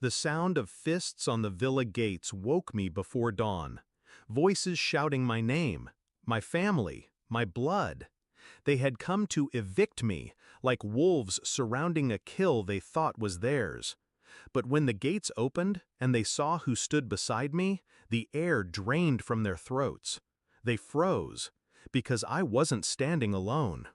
The sound of fists on the villa gates woke me before dawn. Voices shouting my name, my family, my blood. They had come to evict me, like wolves surrounding a kill they thought was theirs. But when the gates opened and they saw who stood beside me, the air drained from their throats. They froze, because I wasn't standing alone.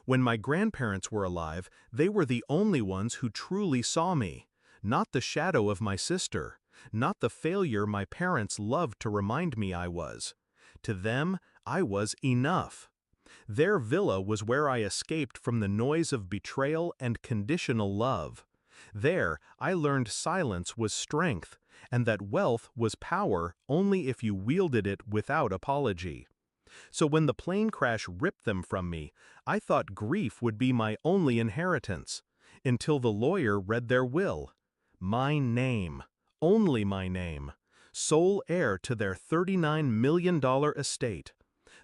When my grandparents were alive, they were the only ones who truly saw me, not the shadow of my sister, not the failure my parents loved to remind me I was. To them, I was enough. Their villa was where I escaped from the noise of betrayal and conditional love. There, I learned silence was strength, and that wealth was power only if you wielded it without apology. So when the plane crash ripped them from me, I thought grief would be my only inheritance, until the lawyer read their will. My name, only my name, sole heir to their $39 million estate.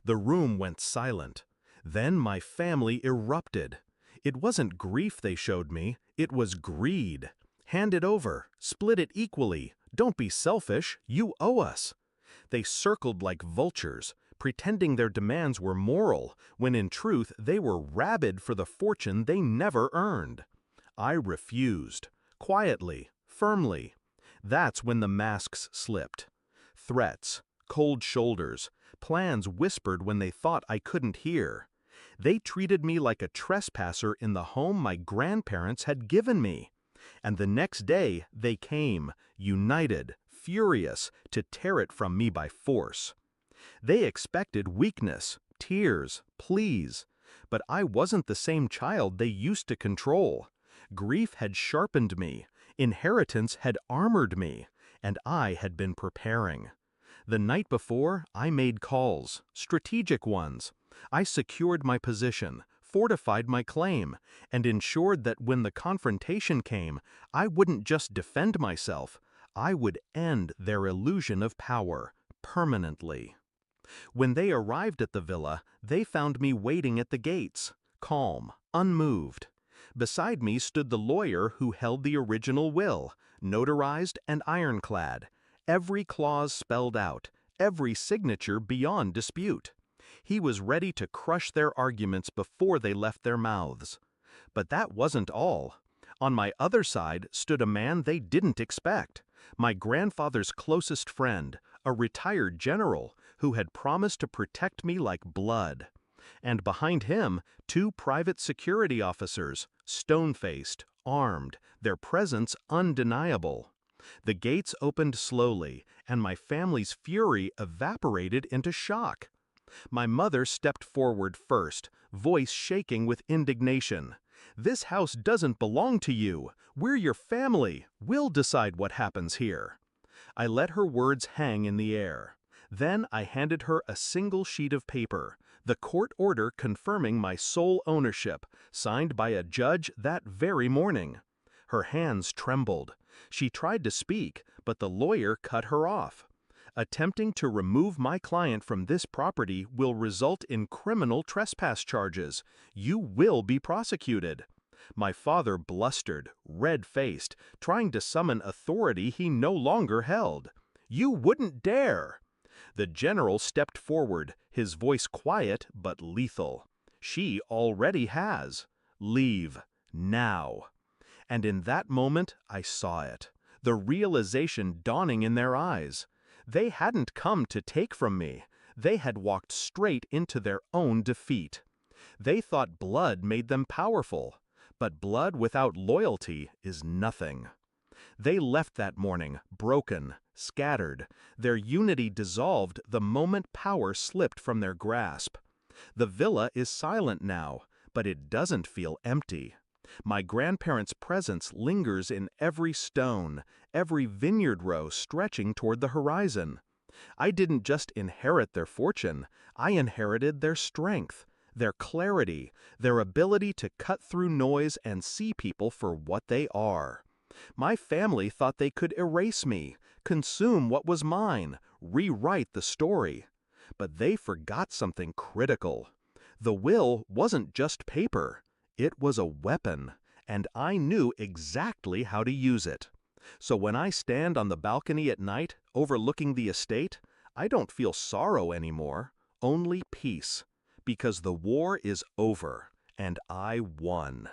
The room went silent. Then my family erupted. It wasn't grief they showed me, it was greed. Hand it over, split it equally, don't be selfish, you owe us. They circled like vultures, pretending their demands were moral, when in truth they were rabid for the fortune they never earned. I refused, quietly, firmly. That's when the masks slipped. Threats, cold shoulders, plans whispered when they thought I couldn't hear. They treated me like a trespasser in the home my grandparents had given me. And the next day they came, united, furious, to tear it from me by force. They expected weakness, tears, pleas. But I wasn't the same child they used to control. Grief had sharpened me, inheritance had armored me, and I had been preparing. The night before, I made calls, strategic ones. I secured my position, fortified my claim, and ensured that when the confrontation came, I wouldn't just defend myself, I would end their illusion of power, permanently. When they arrived at the villa, they found me waiting at the gates, calm, unmoved. Beside me stood the lawyer who held the original will, notarized and ironclad, every clause spelled out, every signature beyond dispute. He was ready to crush their arguments before they left their mouths. But that wasn't all. On my other side stood a man they didn't expect, my grandfather's closest friend, a retired general who had promised to protect me like blood. And behind him, two private security officers, stone-faced, armed, their presence undeniable. The gates opened slowly, and my family's fury evaporated into shock. My mother stepped forward first, voice shaking with indignation. "This house doesn't belong to you. We're your family. We'll decide what happens here." I let her words hang in the air. Then I handed her a single sheet of paper, the court order confirming my sole ownership, signed by a judge that very morning. Her hands trembled. She tried to speak, but the lawyer cut her off. "Attempting to remove my client from this property will result in criminal trespass charges. You will be prosecuted." My father blustered, red-faced, trying to summon authority he no longer held. "You wouldn't dare!" The general stepped forward, his voice quiet but lethal. "She already has. Leave. Now." And in that moment I saw it, the realization dawning in their eyes. They hadn't come to take from me. They had walked straight into their own defeat. They thought blood made them powerful, but blood without loyalty is nothing. They left that morning, broken, scattered, their unity dissolved the moment power slipped from their grasp. The villa is silent now, but it doesn't feel empty. My grandparents' presence lingers in every stone, every vineyard row stretching toward the horizon. I didn't just inherit their fortune, I inherited their strength, their clarity, their ability to cut through noise and see people for what they are. My family thought they could erase me, consume what was mine, rewrite the story. But they forgot something critical. The will wasn't just paper. It was a weapon, and I knew exactly how to use it. So when I stand on the balcony at night, overlooking the estate, I don't feel sorrow anymore, only peace, because the war is over, and I won.